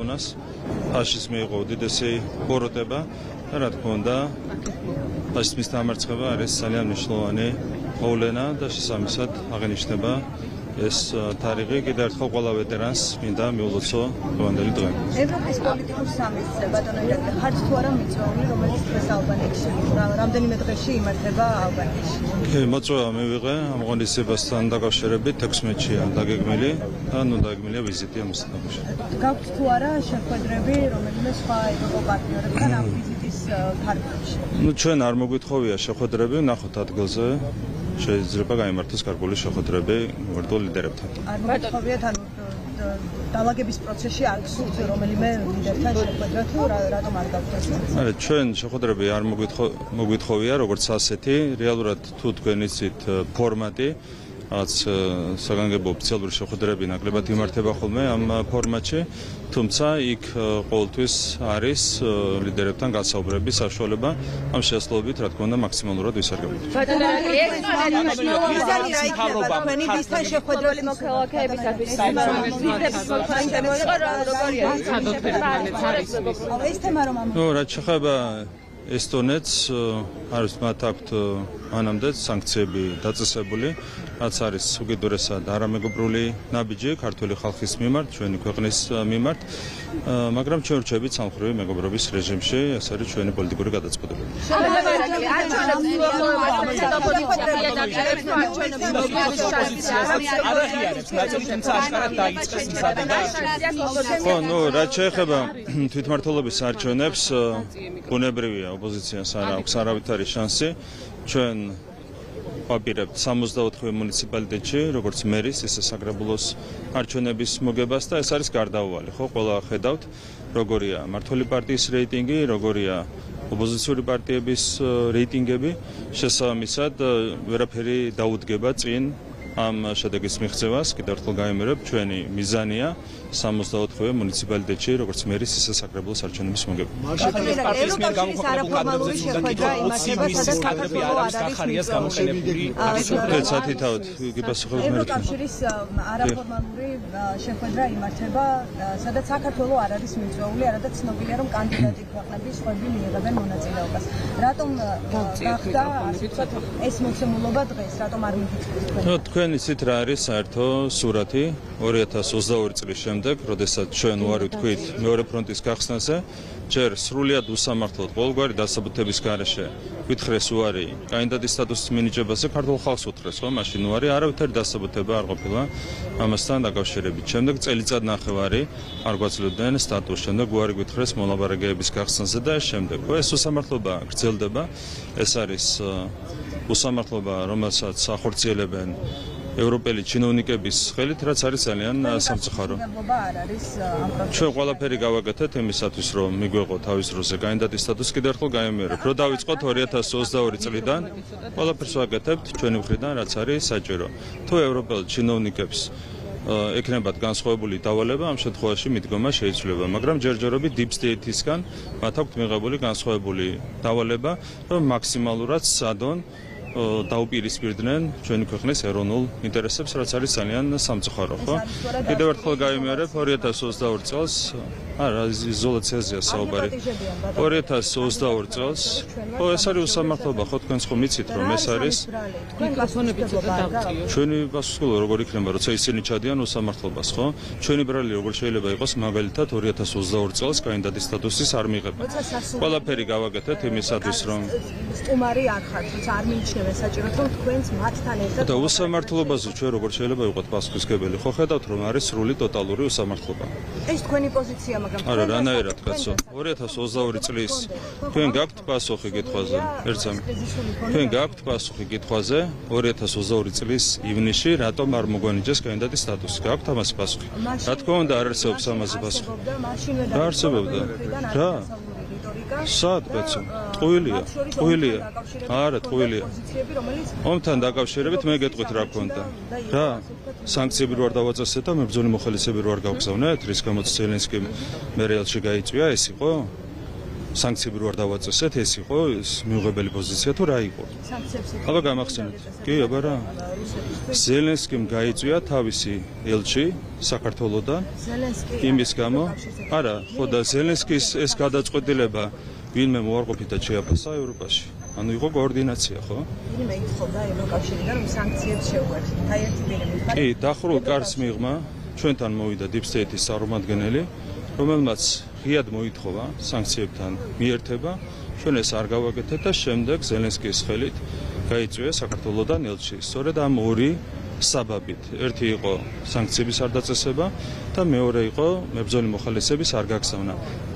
Unas ფაშიზმი იყო უდიდესი ბოროტება და რა თქმა უნდა ფაშიზმის დამარცხება არის ძალიან მნიშვნელოვანი მოვლენა და შესაბამისად აღინიშნება ეს თარიღი კიდევ ერთხელ ყველა ვეტერანს მინდა მიულოცო დღევანდელი დღე. ევროპის პოლიტიკურ სამიტზე ბატონო ირაკლი ხართ თუ არა მიწვეული რომელიც დღეს ალბანეთში რამდენიმე დღეში იმართება ალბანეთში. მოწვევა მივიღე ამ ღონისძიებასთან დაკავშირებით 16-ია დაგეგმილი და ნუ დაგეგმილია ვიზიტი ამასთან დაკავშირებით. გაქვთ თუ არა შეხვედრები რომელიმე სხვა ევროპულ პარტნიორებთან ამ ვიზიტის თარიღში? ჩვენ არ მოგვითხოვია შეხვედრები, ნახოთ ადგილზე. შეიძლება გაიმართოს გარკვეული შეხვედრები ვირტუალ ლიდერებთან. არ მოგვითხოვიათ ანუ დალაგების პროცესში არ გსურთ რომელიმე ლიდერთან შეხვედრა თუ რატომ არ გაგვთხოვთ? ჩვენ შეხვედრები არ მოგვითხოვია როგორც ასეთი, რეალურად თუ თქვენ იცით ფორმატი რაც საგანგებო ოფიციალური შეხვედრები ნაკლებად იმართება ხოლმე ამ ფორმატში, თუმცა იქ ყოველთვის არის ლიდერებთან გასაუბრების საშუალება, ამ შესაძლებლობით რა თქმა უნდა მაქსიმალურად ვისარგებლოთ. რაც შეეხება ესტონეთს არის მათ აქვთ მანამდე სანქციები დაწესებული, რაც არის უკიდურესად არამეგობრული ნაბიჯი ქართული ხალხის მიმართ, ჩვენი ქვეყნის მიმართ, მაგრამ ჩვენ ვრჩებით სამხრივი მეგობრობის რეჟიმში, ეს არის ჩვენი პოლიტიკური გადაწყვეტილება. ხო, რაც შეეხება თვითმმართველობის არჩევნებს, ბუნებრივია ოპოზიციას არ აქვს არავითარი შანსი. ჩვენ ვაპირებთ 64 მუნიციპალიტეტში, როგორც მერის, ისე საკრებულოს არჩევნების მოგებას და ეს არის გარდაუვალი, ხო, ყველა ხედავთ, როგორია მმართველი პარტიის რეიტინგი, როგორია ოპოზიციური პარტიების რეიტინგები, შესაბამისად ვერაფერი დაუდგება წინ ამ შედეგის მიღწევას. კიდევ ერთხელ გაიმეორებ, ჩვენი მიზანია 64 მუნიციპალიტეტში, როგორც მერის, ისე საკრებულოს არჩევნების მოგება. ევროკავშირის არაფორმალური შეხვედრა იმართება, სადაც საქართველო არ არის მიწვეული, არადა ცნობილია, რომ კანდიდატი ქვეყნების სხვები მიიღებენ მონაწილეობას. რატომ გახდა ეს მოცემულობა დღეს, რატომ არ მიგიწევთ? თქვენ იცით რა არის საერთო სურათი 2022 წლის შემდეგ, როდესაც ჩვენ უარი ვთქვით მეორე ფრონტის გახსნაზე, ჯერ სრულიად უსამართლოდ ყოველგვარი დასაბუთების გარეშე ვითხრეს უარი კანდიდატის სტატუსის მინიჭებაზე, ქართულ ხალხს უთხრეს, ხო, მაშინ უარი არავითარი დასაბუთება არ ყოფილა ამასთან დაკავშირებით. შემდეგ წელიწადნახევარი არ გვაძლევდნენ სტატუსს, შემდეგ უარი გვითხრეს მოლაპარაკებების გახსნაზე და ეს შემდეგ. ეს უსამართლობა გრძელდება, ეს არის უსამართლობა, რომელსაც ახორციელებენ ევროპელი ჩინოვნიკების ხელით, რაც არის ძალიან სამწუხარო. ჩვენ ყველაფერი გავაკეთეთ იმისათვის, რომ მიგვეღო თავის დროზე კანდიდატის სტატუსი. კიდევ ერთხელ გაიმეორებ, რომ დავიწყოთ 2022 წლიდან, ყველაფერს ვაკეთებთ ჩვენი მხრიდან, რაც არის საჭირო. თუ ევროპელ ჩინოვნიკებს ეკნებათ განსხვავებული დავალება, ამ შემთხვევაში მიდგომა შეიძლება, მაგრამ ჯერჯერობით deep state-ისგან მათ აქვთ მიღებული განსხვავებული დავალება, რომ მაქსიმალურად სადონ დაუპირისპირდნენ ჩვენი ქვეყნის ეროვნულ ინტერესებს, რაც არის ძალიან სამწუხარო, ხო? კიდევ ერთხელ გაიმეორებ 2022 წელს, არა, იზოლაციაზეა საუბარი. 2022 წელს, ხო, ეს არის უსამართლობა, ხო, თქვენც ხომ იცით, რომ ეს არის ჩვენი პასუხისმგებლობა როგორ იქნება, როცა ისინი ჩადიან უსამართლობას, ხო? ჩვენი ბრალი როგორ შეიძლება იყოს, მაგალითად 2022 წელს კანდიდატის სტატუსის არ მიღება. ყველაფერი გავაკეთეთ იმისათვის, რომ სტუმარი არ ხართ, თუმცა არ მიიჩნევ საჭიროდ რომ თქვენს მათთან ერთად და უსამართლობაზე ჩვენ როგორ შეიძლება ვიყოთ პასუხისმგებელი, ხო ხედავთ რომ არის სრული ტოტალური უსამართლობა. ეს თქვენი პოზიცია, მაგრამ არა, რანაირად კაცო, 2022 წლის თქვენ გაქვთ პასუხი კითხვაზე, ერთსამი. თქვენ გაქვთ პასუხი კითხვაზე 2022 წლის ივნისში რატომ არ მოგვანიჭეს კანდიდატის სტატუსი? გაქვთ ამას პასუხი? რა თქმა უნდა არ არსებობს ამაზე პასუხი. რა არსებობდა? რა? სად კაცო? ტყუილია. არა, ტყუილია. ომთან დაკავშირებით მე გეტყვით რა გქონდა. რა? სანქციები რო არ დავაწესეთ და მებრძოლი მოხალისეები რო არ გავგზავნეთ, რის გამოც ზელენსკიმ მერეელში გაიწვია, ეს იყო? სანქციები რო არ დავაწესეთ, ეს იყო მიუღებელი პოზიცია თუ რა იყო? აბა გამახსენეთ. კი, აბა რა. ზელენსკიმ გაიწვია თავისი ელჩი საქართველოსდან. იმის გამო, არა, ხო და ზელენსკის ეს გადაწყვეტილება ვინმე მოარყოფით და შეაფასა ევროპაში. ანუ იყო კოორდინაცია, ხო? მე ითხოვდა ევროკავშირიდან რომ სანქციებს შეუერთდეთ. აი ერთი პირი. კი, დახურულ კარს მიღმა ჩვენთან მოვიდა Deep State-ის წარმომადგენელი, რომელმაც ღიად მოითხოვა სანქციებთან მიერთება, ჩვენ ეს არ გავაკეთეთ და შემდეგ ზელენსკის ხელით გაიწვია საქართველოსდან ელჩი. სწორედ ამ ორი საბაბით. ერთი იყო სანქციების არ დაწესება და მეორე იყო მებრძოლი მოხალისეების არ გაგზავნა.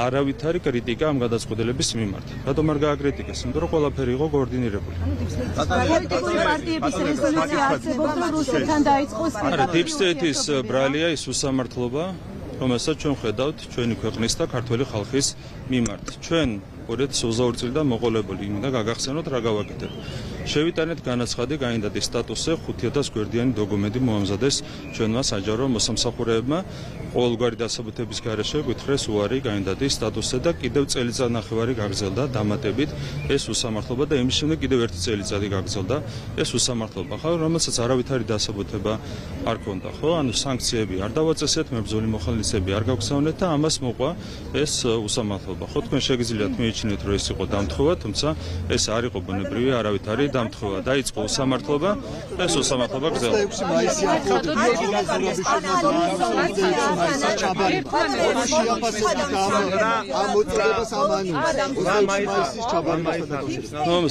არავითარი კრიტიკა ამ გადაწყვეტილების მიმართ. რატომ არ გააკრიტიკეს? იმიტომ რომ ყველაფერი იყო კოორდინირებული. პოლიტიკური პარტიების რეზოლუცია არსებობდა რუსეთთან დაიწყო არა, Deep State-ის ბრალია ის უსამართლობა, რომელსაც ჩვენ ხედავთ ჩვენი ქვეყნის და ქართველი ხალხის მიმართ. ჩვენ 2022 წლიდან მოყოლებული უნდა გაგახსენოთ რა გავაკეთეთ. შევიტანეთ განაცხადი კანდიდატის სტატუსზე 500 გვერდიანი დოკუმენტი მოამზადეს ჩვენმა საჯარო მოსამსახურეებმა. ყოველგვარი დასაბუთების გარეშე გვითხრეს უარი კანდიდატის სტატუსზე და კიდევ წელიწადნახევარი გაგრძელდა დამატებით ეს უსამართლობა და იმის შემდეგ კიდევ ერთი წელიწადი გაგრძელდა ეს უსამართლობა, ხო, რომელსაც არავითარი დასაბუთება არ ქონდა, ხო? ანუ სანქციები არ დავაწესეთ, მებრძოლი მოხალისეები არ გაგზავნეთ და ამას მოყვა ეს უსამართლობა. ხო, თქვენ შეგიძლიათ მიიჩნიოთ, რომ ეს იყო დამთხოვა, თუმცა ეს არ იყო ბუნებრივი არავითარი დამთხოვა. დაიწყო უსამართლობა, ეს უსამართლობა გრძელდა.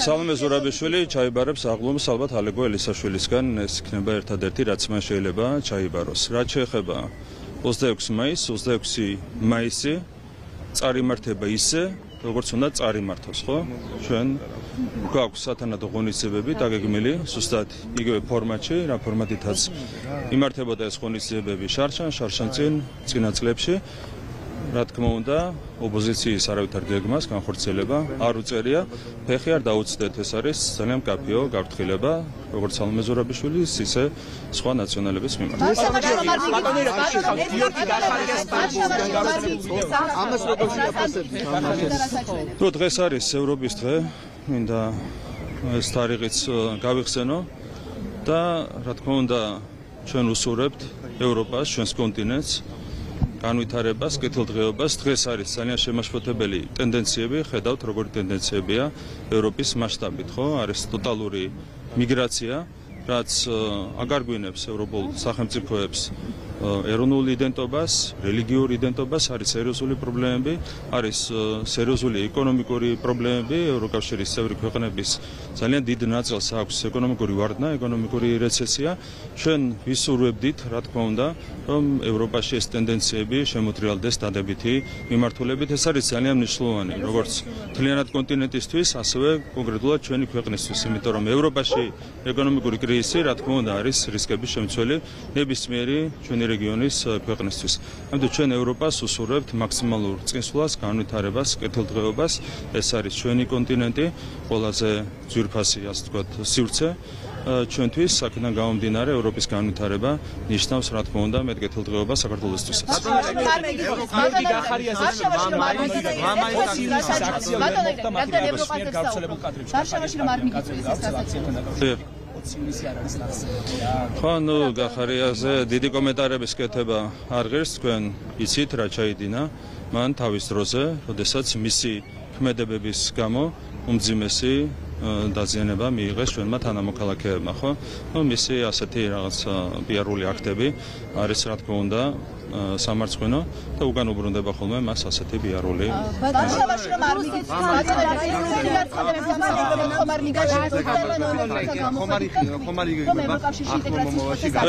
სალომე ზურაბიშვილი ჩაიბარებს აღლუმს ალბათ ალეგო ელისაშვილისგან, ეს იქნება ერთადერთი რაც მან შეიძლება ჩაიბაროს. რაც შეეხება 26 მაისი წარიმართება ისე როგორც უნდა წარიმართოს, ხო? ჩვენ გვაქვს სათანადო ღონისძიებები დაგეგმილი, ზუსტად იგივე ფორმატში, რა ფორმატითაც იმართებოდა ეს ღონისძიებები შარშან წინა წლებში. რა თქმა უნდა, ოპოზიციის არავითარ გეგმას განხორციელება არ უწერია. ფეხი არ დაუწდეთ, ეს არის ძალიან მკაფიო გაფრთხილება, როგორც სალომე ზურაბიშვილის, ისე სხვა ნაციონალების მიმართ. თუ დღეს არის ევროპის დღე, მინდა ეს თარიღიც გავიხსენო და რა თქმა უნდა, ჩვენ უსურვებთ ევროპას, ჩვენს კონტინენტს განვითარებას, კეთილდღეობას. დღეს არის ძალიან შემაშფოთებელი ტენდენციები, ხედავთ როგორი ტენდენციებია ევროპის მასშტაბით, ხო? არის ტოტალური მიგრაცია, რაც აგარგვინებს ევროპულ სახელმწიფოებს ეროვნულ იდენტობას, რელიგიურ იდენტობას, არის სერიოზული პრობლემები, არის სერიოზული ეკონომიკური პრობლემები, ევროკავშირის წევრი ქვეყნების ძალიან დიდ ნაწილს აქვს ეკონომიკური ვარდნა, ეკონომიკური რეცესია. ჩვენ ვისურვებდით, რა თქმა უნდა, რომ ევროპაში ეს ტენდენციები შემოტრიალდეს დადებითი მიმართულებით. ეს არის ძალიან მნიშვნელოვანი, როგორც მთლიანად კონტინენტისთვის, ასევე კონკრეტულად ჩვენი ქვეყნისთვის, იმიტომ რომ ევროპაში ეკონომიკური კრიზისი, რა თქმა უნდა, არის რისკების შემცველი ნებისმიერი ჩვენი რეგიონის ქვეყნისთვის. ამიტომ ჩვენ ევროპას უსურვებთ მაქსიმალურ წინსვლას, განვითარებას, კეთილდღეობას. ეს არის ჩვენი კონტინენტი, ყველაზე ძვირფასი, ასე ვთქვათ, სივრცე ჩვენთვის, აქედან გამომდინარე ევროპის განვითარება ნიშნავს, რა თქმა უნდა, მეტ კეთილდღეობას საქართველოსთვის. ხო, ნუ გახარიაზე დიდი კომენტარების კეთება არ ღირს, თქვენ იცით რა ჩაიდინა მან თავის დროზე, როდესაც მისი ქმედებების გამო უმძიმესი დაზიანება მიიღეს ჩვენმა თანამოქალაქეებმა, ხო? ნუ მისი ასეთი რაღაც პიარული აქტები არის, რა თქმა უნდა, სამარცხვინო და უკან უბრუნდება ხოლმე მას ასეთი პიარული.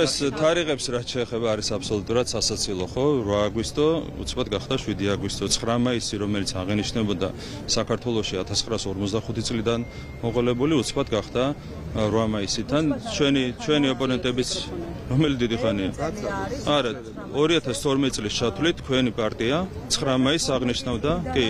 ეს თარიღებს რაც შეეხება არის აბსოლუტურად სასაცილო, ხო? 8 აგვისტო, უცბად გახდა 7 აგვისტო, 9 მაისი, რომელიც აღენიშნებოდა საქართველოში 1945 წლიდან მოყოლებული, უცბად გახდა 8 მაისიდან. ჩვენი ოპონენტებიც რომელი დიდი ხანია? არა, 2000 2012 წლის ჩათვლით თქვენი პარტია 9 მაისს აღნიშნავდა, კი,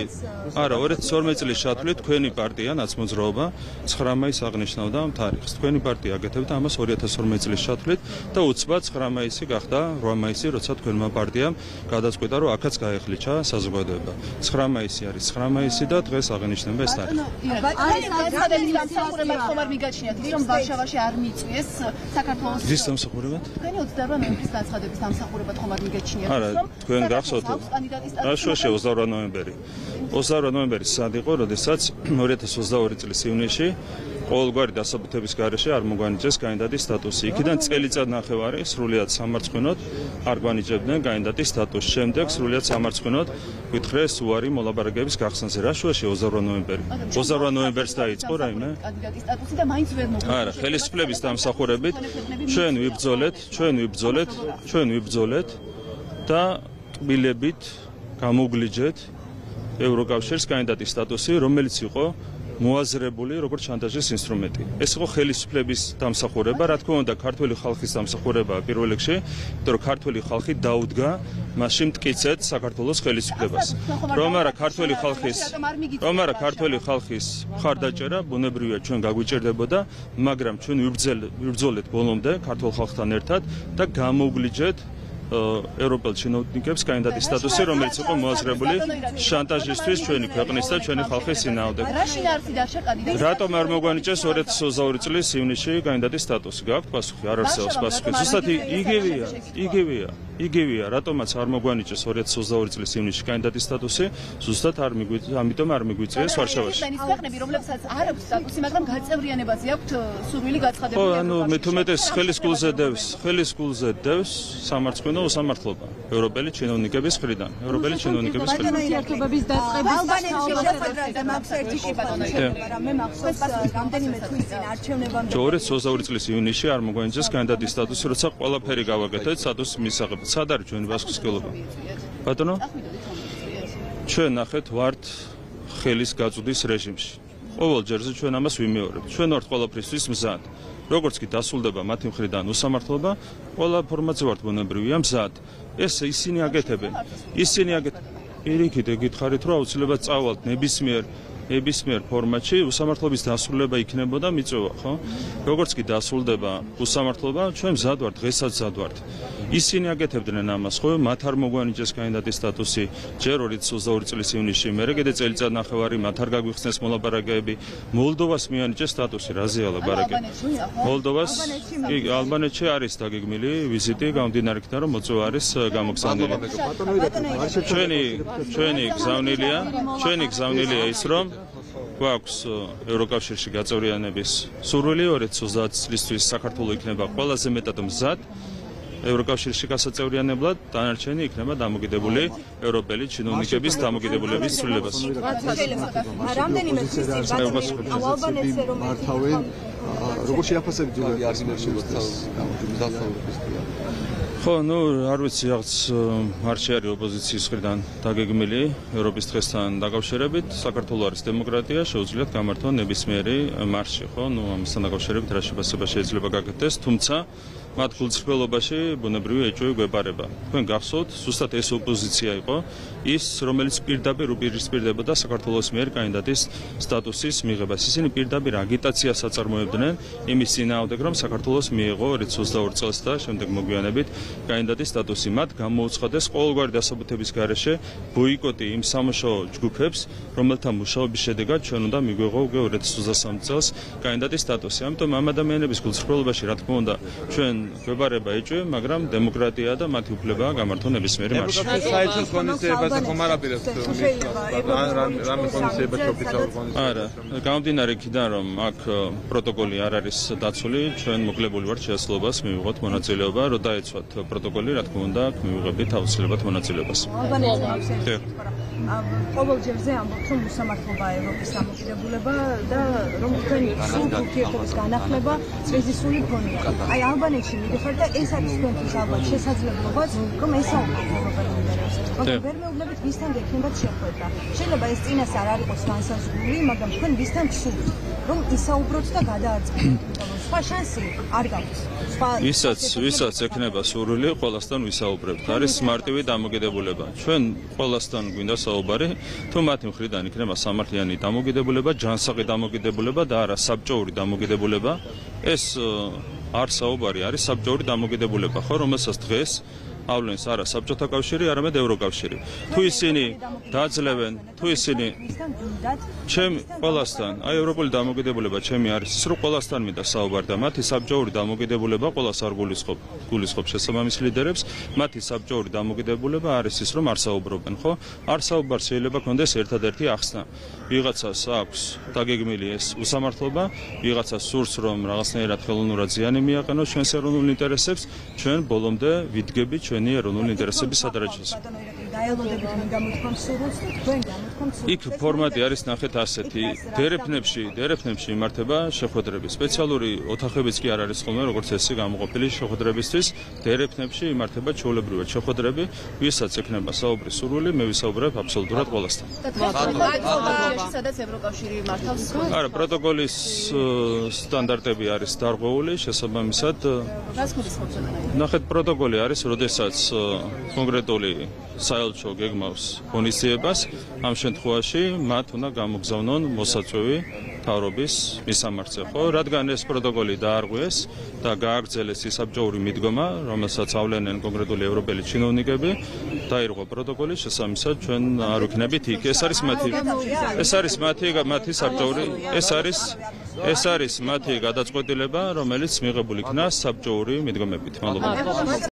არა, 2012 წლის ჩათვლით თქვენი პარტია ნაცმოძრაობა 9 მაისს აღნიშნავდა ამ თარიღს. თქვენი პარტია აკეთებდა ამას 2012 წლის ჩათვლით და უცბად 9 მაისი გახდა 8 მაისი, როცა თქვენმა პარტიამ გადაწყვიტა, რომ აქაც გაეხლიჩა საზოგადოება. 9 მაისი არის 9 მაისი და დღეს აღნიშნება ეს თარიღი. ვარშავაში არ მიწვიეს საქართველოს ვის დამსახურებად? თქვენი 28 ნოემბრის განცხადების დამსახურებად ხომ არ მიგეჩნიათ? არა, თქვენ გახსოვთ? შუაში 28 ნოემბერი. 28 ნოემბერი სად იყო, როდესაც 2022 წლის ივნისში ყოველგვარი დასაბუთების გარეშე არ მოგვანიჭეს კანდიდატის სტატუსი. იქიდან წელიწად ნახევარი სრულიად სამარცხვინოდ არ გვანიჭებდნენ კანდიდატის სტატუსს. შემდეგ სრულიად სამარცხვინოდ გითხრეს უარი მოლაპარაკების გახსნაზე. რა შუაში 28 ნოემბერი? 28 ნოემბერს დაიწყო რაიმე? კანდიდატის სტატუსი და მაინც ვერ მოგვიყვება. არა, ხელისუფლების დამსახურებით ჩვენ ვიბრძოლეთ და ტკბილებით გამოვგლიჯეთ ევროკავშირის კანდიდატის სტატუსი, რომელიც იყო მოაზრებული როგორც შანტაჟის ინსტრუმენტი. ეს იყო ხელისუფლების დამსახურება, რა თქმა უნდა, ქართული ხალხის დამსახურებაა პირველ რიგში, იმიტომ რომ ქართული ხალხი დაუდგა მასში მტკიცედ საქართველოს ხელისუფლებას. რომ არა ქართული ხალხის მხარდაჭერა ბუნებრივია ჩვენ გაგვიჭირდებოდა, მაგრამ ჩვენ ვიბრძოლეთ ბოლომდე ქართულ ხალხთან ერთად და გამოვგლიჯეთ ევროპელ ჩინოვნიკებს კანდიდატის სტატუსი, რომელიც იყო მოაზრებული შანტაჟისთვის ჩვენი ქვეყნის და ჩვენი ხალხის წინააღმდეგ. რატომ არ მოგვანიჭეს 2022 წლის ივნისში კანდიდატის სტატუსი? გაქვთ პასუხი? არ არსებობს პასუხი. ზუსტად იგივეა, რატომაც არ მოგვანიჭეს 2022 წლის ივნისში კანდიდატის სტატუსი, ზუსტად ამიტომ არ მიგვიწვიეს ვარშავაში. ქვეყნები, რომლებსაც არ აქვს სტატუსი, მაგრამ გაწევრიანებაზე აქვთ სურვილი გაცხადებული. ხო, ანუ მე თუმეტეს ხელის გულზე დევს სამარცხვინო უსამართლობა ევროპელი ჩინოვნიკების მხრიდან. ურთიერთობების დაწყების მე მახსოვს რამდენიმე თვის წინ არჩევნებამდე 2022 წლის ივნისში არ მოგვანიჭეს კანდიდატის სტატუსი, როცა ყველაფერი გავაკეთეთ სტატუსის მისაღებად. სად არის ჩვენი ბასკისკელობა? ბატონო, ჩვენ ნახეთ ვართ ხელის გაწვდის რეჟიმში. ყოველ ჯერზე ჩვენ ამას ვიმეორებთ. ჩვენ ვართ ყველაფრისთვის მზად. როგორც კი დასრულდება მათი მხრიდან უსამართლობა, ყველა ფორმაზე ვართ ბუნებრივია მზად. ეს ისინი აკეთებენ. პირიქით გითხარით, რომ აუცილებლად წავალთ ნებისმიერ ფორმატში უსამართლობის დასრულება იქნებოდა მიწვევა, ხო? როგორც კი დასრულდება უსამართლობა, ჩვენ მზად ვართ, დღესაც მზად ვართ. ისინი აკეთებდნენ ამას, ხო? მათ არ მოგვანიჭეს კანდიდატის სტატუსი ჯერ 2022 წლის ივნისში, მერე კიდე წელიწად ნახევარი მათ არ გაგვიხსნეს მოლაპარაკებები. მოლდოვას მიანიჭეს სტატუსი, რაზეა ლაპარაკები? მოლდოვას ალბანეთში არის დაგეგმილი ვიზიტი, გამომდინარე იქიდან, რომ მოწვევა არის გამოგზავნილი. ჩვენი გზავნილია ის, რომ გვაქვს ევროკავშირში გაწევრიანების სურვილი 2030 წლისთვის საქართველო იქნება ყველაზე მეტად მზად ევროკავშირში გასაწევრიანებლად, დანარჩენი იქნება დამოკიდებული ევროპელი ჩინოვნიკების დამოკიდებულების ცვლილებას. რამდენიმე თვის წინ ალბანეთზე რომ მართავენ როგორ შეაფასებთ ჯერ ხო, ნუ არ ვიცი, რაღაც მარში არის ოპოზიციის მხრიდან დაგეგმილი ევროპის დღესთან დაკავშირებით. საქართველო არის დემოკრატია, შეუძლიათ გამართონ ნებისმიერი მარში, ხო? ნუ ამასთან დაკავშირებით რა შეფასება შეიძლება გაკეთდეს, თუმცა მათ გულწრფელობაში ბუნებრივი ეჭვი გვეპარება. თქვენ გახსოვთ, ზუსტად ეს ოპოზიცია იყო ის, რომელიც პირდაპირ უპირისპირდებოდა საქართველოს მიერ კანდიდატის სტატუსის მიღებას. ისინი პირდაპირ აგიტაციას აწარმოებდნენ იმის წინააღმდეგ, რომ საქართველოს მიეღო 2022 წელს და შემდეგ მოგვიანებით კანდიდატის სტატუსი. მათ გამოუცხადეს ყოველგვარი დასაბუთების გარეშე ბოიკოტი იმ სამუშაო ჯგუფებს, რომელთა მუშაობის შედეგად ჩვენ უნდა მიგვეღო 2023 წელს კანდიდატის სტატუსი. ამიტომ ამ ადამიანების გულწრფელობაში, რა თქმა უნდა, ჩვენ გვეპარება ეჭვი, მაგრამ დემოკრატია და მათი უფლებაა გამართონ ნებისმიერი მარში. საერთო კონდიციებაზე ხომ არ აპირებთ რამე კონდიციებაში ოფიციალურ კონდიციებში? არა, გამომდინარე იქიდან, რომ აქ პროტოკოლი არ არის დაცული, ჩვენ მოკლებული ვართ შეასრულებას მივიღოთ მონაწილეობა, რომ დაეცვათ პროტოკოლი, რა თქმა უნდა, მივიღებდით აუცილებლად მონაწილეობას. ყოველ ჯერზე ამბობთ, რომ უსამართლობაა ევროპის დამოკიდებულება და რომ თქვენი სულ ურთიერთობის განახლება კრიზისული ფონია. აი ალბანეთში მიდიხართ და ეს არის თქვენთვის ალბათ შესაძლებლობაც, რომ ესაუბროთ ევროპელ ლიდერებს. მაგრამ ვერ მეუბნებით ვისთან გექნებათ შეხვედრა. შეიძლება ეს წინასწარ არ იყოს განსაზღვრული, მაგრამ თქვენ ვისთან გსურთ, რომ ისაუბროთ და გადაარწმუნოთ. სხვა შანსი არ გაქვს. ვისაც ექნება სურვილი, ყველასთან ვისაუბრებთ. არის მარტივი დამოკიდებულება. ჩვენ ყველასთან გვინდა საუბარი, თუ მათი მხრიდან იქნება სამართლიანი დამოკიდებულება, ჯანსაღი დამოკიდებულება და არა საბჭოური დამოკიდებულება, ეს არ საუბარი არის საბჭოური დამოკიდებულება, ხო, რომელსაც დღეს ავლენს არა საბჭოთა კავშირი, არამედ ევროკავშირი. თუ ისინი დაძლევენ, თუ ისინი ჩემი ყველასთან, აი ევროპული დამოკიდებულება ჩემი არის ის, რომ ყველასთან მინდა საუბარი და მათი საბჭოური დამოკიდებულება ყველას არ გულისხმობს შესაბამის ლიდერებს, მათი საბჭოური დამოკიდებულება არის ის, რომ არ საუბრობენ, ხო? არ საუბარ შეიძლება კონდეს ერთადერთი ახსნა. ვიღაცას აქვს დაგეგმილი ეს უსამართლობა, ვიღაცას სურს რომ რაღაცნაირად ხელოვნურად ზიანი მიაყენოს ჩვენს ეროვნულ ინტერესებს, ჩვენ ბოლომდე ვიდგებით ჩვენი ეროვნული ინტერესების სადარაჯოზე. იქ ფორმატი არის ნახეთ ასეთი. დერეფნებში იმართება შეხვედრები. სპეციალური ოთახებიც კი არ არის ხოლმე, როგორც ესე გამოყოფილი შეხვედრებისთვის. დერეფნებში იმართება ჩვეულებრივად შეხვედრები, ვისაც ექნება საუბრის სურვილი, მე ვისაუბრებ აბსოლუტურად ყველასთან. სადაც ევროკავშირი მართავს. არა, პროტოკოლის სტანდარტები არის დარღვეული, შესაბამისად რას გულისხმობს? ნახეთ, პროტოკოლი არის, როდესაც კონკრეტული საელჩო გეგმავს ღონისძიებას, ამ შემთხვევაში მათ უნდა გამოგზავნონ მოსაწვევი მთავრობის მისამართზე, ხო? რადგან ეს პროტოკოლი დაარღვიეს და გააგრძელეს ისაბჭოური მიდგომა, რომელსაც ავლენენ კონკრეტული ევროპელი ჩინოვნიკები, დაირღვა პროტოკოლი, შესაბამისად ჩვენ არ ვიქნებით იქ. ეს არის მათი საბჭოური, ეს არის მათი გადაწყვეტილება, რომელიც მიღებული იქნა საბჭოური მიდგომებით. მადლობა.